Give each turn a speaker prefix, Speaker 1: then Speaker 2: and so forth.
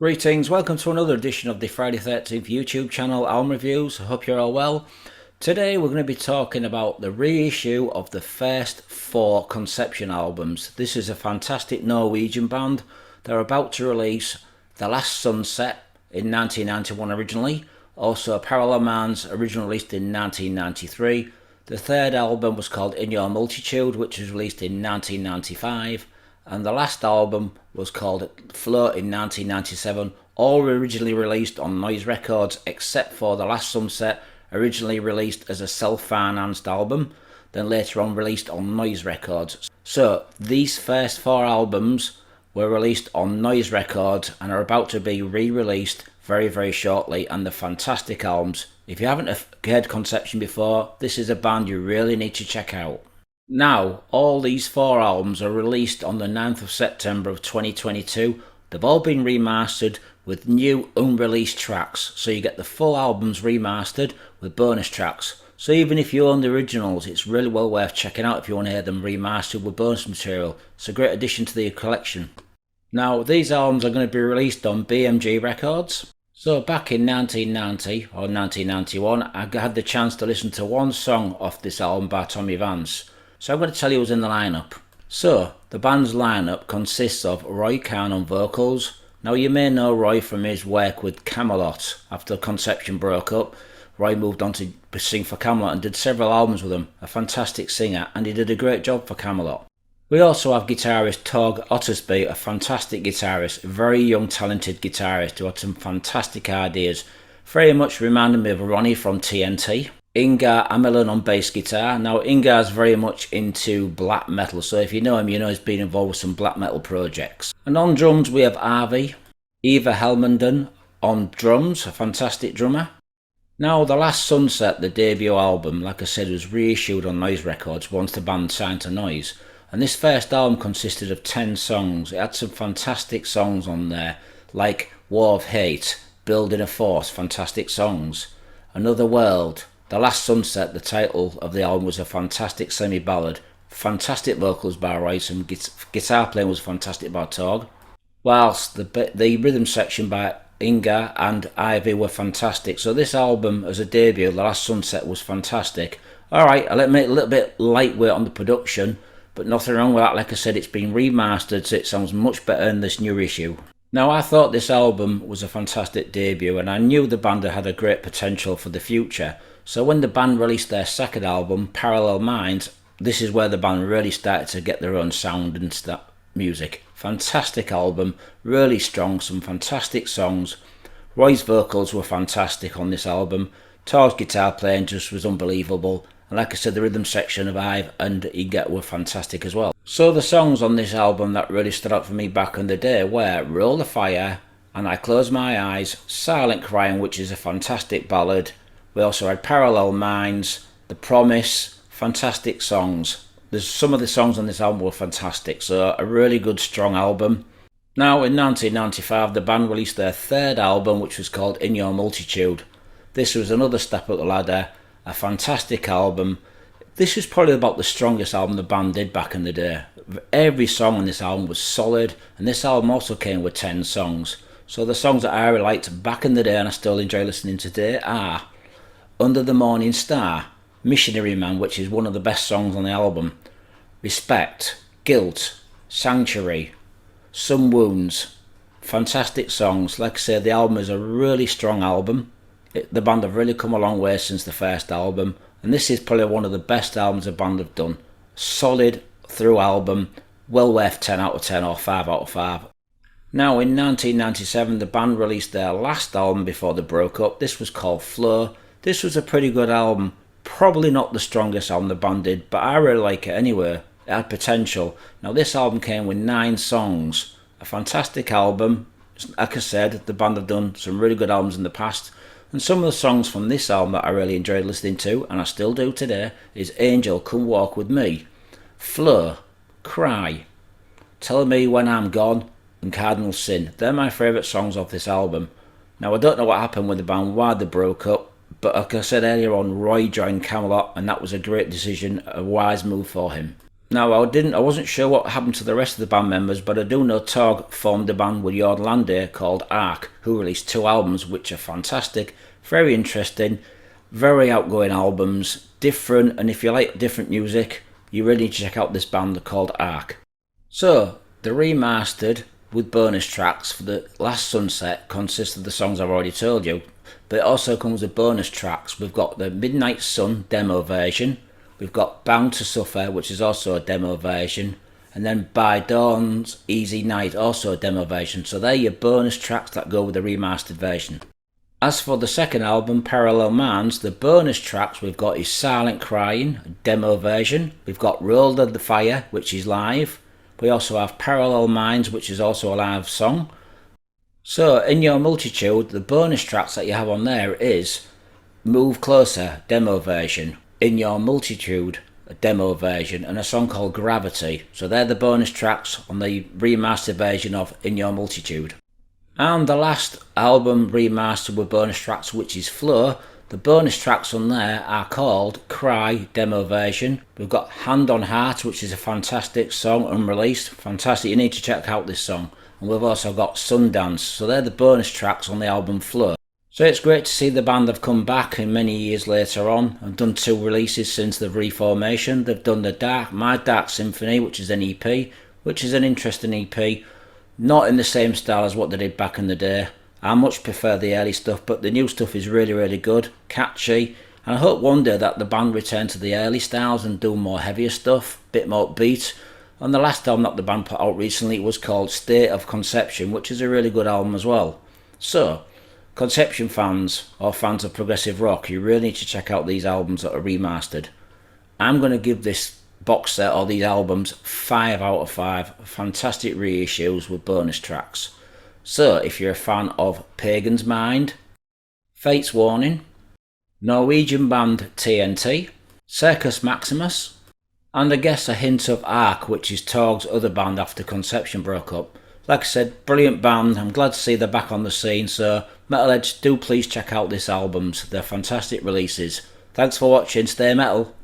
Speaker 1: Greetings, welcome to another edition of the Friday 13th YouTube channel Album Reviews. I hope you're all well. Today we're going to be talking about the reissue of the first 4 Conception albums. This is a fantastic Norwegian band. They're about to release The Last Sunset in 1991 originally, also Parallel Minds, originally released in 1993. The third album was called In Your Multitude, which was released in 1995. And the last album was called Float in 1997, all originally released on Noise Records except for The Last Sunset, originally released as a self-financed album, then later on released on Noise Records. So these first 4 albums were released on Noise Records and are about to be re-released very shortly, and they're fantastic albums. If you haven't heard Conception before, this is a band you really need to check out. Now, all these 4 albums are released on the 9th of September of 2022. They've all been remastered with new unreleased tracks, so you get the full albums remastered with bonus tracks. So even if you own the originals, it's really well worth checking out if you want to hear them remastered with bonus material. It's a great addition to the collection. Now, these albums are going to be released on BMG Records. So back in 1990 or 1991, I had the chance to listen to one song off this album by Tommy Vance. So I'm going to tell you who's in the lineup. So, the band's lineup consists of Roy Khan on vocals. Now you may know Roy from his work with Camelot. After Conception broke up, Roy moved on to sing for Camelot and did several albums with them. A fantastic singer, and he did a great job for Camelot. We also have guitarist Torg Ottersby, a fantastic guitarist, a very young talented guitarist who had some fantastic ideas. Very much reminded me of Ronnie from TNT. Ingar Amelin on bass guitar. Now Ingar's very much into black metal, so if you know him, you know he's been involved with some black metal projects. And on drums we have Arvi, Eva Helmenden on drums, a fantastic drummer. Now The Last Sunset, the debut album, like I said, was reissued on Noise Records once the band signed to Noise. And this first album consisted of 10 songs. It had some fantastic songs on there, like War of Hate, Building a Force, fantastic songs. Another World, The Last Sunset, the title of the album, was a fantastic semi-ballad. Fantastic vocals by Roy, some guitar playing was fantastic by Torg. Whilst the rhythm section by Inga and Ivy were fantastic. So this album, as a debut, The Last Sunset, was fantastic. Alright, I'll admit a little bit lightweight on the production, but nothing wrong with that. Like I said, it's been remastered, so it sounds much better in this new issue. Now, I thought this album was a fantastic debut, and I knew the band had a great potential for the future. So when the band released their second album, Parallel Minds, this is where the band really started to get their own sound and music. Fantastic album, really strong, some fantastic songs. Roy's vocals were fantastic on this album. Tor's guitar playing just was unbelievable. And like I said, the rhythm section of Ive and Iget were fantastic as well. So the songs on this album that really stood out for me back in the day were Roll the Fire, And I Close My Eyes, Silent Crying, which is a fantastic ballad. We also had Parallel Minds, The Promise, fantastic songs. There's some of the songs on this album were fantastic, so a really good strong album. Now in 1995 the band released their third album, which was called In Your Multitude. This was another step up the ladder, a fantastic album. This was probably about the strongest album the band did back in the day. Every song on this album was solid, and this album also came with 10 songs. So the songs that I really liked back in the day and I still enjoy listening today are Under the Morning Star, Missionary Man, which is one of the best songs on the album, Respect, Guilt, Sanctuary, Some Wounds, fantastic songs. Like I said, the album is a really strong album. The band have really come a long way since the first album, and this is probably one of the best albums the band have done. Solid through album, well worth 10 out of 10 or 5 out of 5. Now in 1997 the band released their last album before they broke up. This was called Flow. This was a pretty good album. Probably not the strongest album the band did, but I really like it anyway. It had potential. Now this album came with 9 songs. A fantastic album. Like I said, the band have done some really good albums in the past. And some of the songs from this album that I really enjoyed listening to, and I still do today, is Angel, Come Walk With Me, Flow, Cry, Tell Me When I'm Gone, and Cardinal Sin. They're my favourite songs off this album. Now I don't know what happened with the band, why they broke up, but like I said earlier on, Roy joined Camelot, and that was a great decision, a wise move for him. Now I wasn't sure what happened to the rest of the band members, but I do know Torg formed a band with Jordlande called Ark, who released 2 albums which are fantastic, very interesting, very outgoing albums, different, and if you like different music, you really need to check out this band called Ark. So, the remastered with bonus tracks for the Last Sunset consists of the songs I've already told you, but it also comes with bonus tracks. We've got the Midnight Sun demo version, we've got Bound to Suffer, which is also a demo version, and then By Dawn's Easy Night, also a demo version. So they're your bonus tracks that go with the remastered version. As for the second album, Parallel Minds, the bonus tracks we've got is Silent Crying, a demo version. We've got Rolled of the Fire, which is live. We also have Parallel Minds, which is also a live song. So, in your multitude, the bonus tracks that you have on there is Move Closer, demo version. In Your Multitude, a demo version, and a song called Gravity. So they're the bonus tracks on the remastered version of In Your Multitude. And the last album remastered with bonus tracks, which is Flow, the bonus tracks on there are called Cry demo version. We've got Hand on Heart, which is a fantastic song, unreleased. Fantastic, you need to check out this song. And we've also got Sundance, so they're the bonus tracks on the album Flow. So it's great to see the band have come back and many years later on and done 2 releases since the reformation. They've done the My Dark Symphony, which is an EP, which is an interesting EP. Not in the same style as what they did back in the day. I much prefer the early stuff, but the new stuff is really, really good, catchy, and I hope one day that the band return to the early styles and do more heavier stuff, bit more upbeat. And the last album that the band put out recently was called State of Conception, which is a really good album as well. So, Conception fans, or fans of progressive rock, you really need to check out these albums that are remastered. I'm going to give this box set or these albums 5 out of 5, fantastic reissues with bonus tracks. So if you're a fan of Pagan's Mind, Fate's Warning, Norwegian band TNT, Circus Maximus, and I guess a hint of Ark, which is Torg's other band after Conception broke up. Like I said, brilliant band, I'm glad to see they're back on the scene, so metalheads, do please check out these albums, they're fantastic releases. Thanks for watching, stay metal.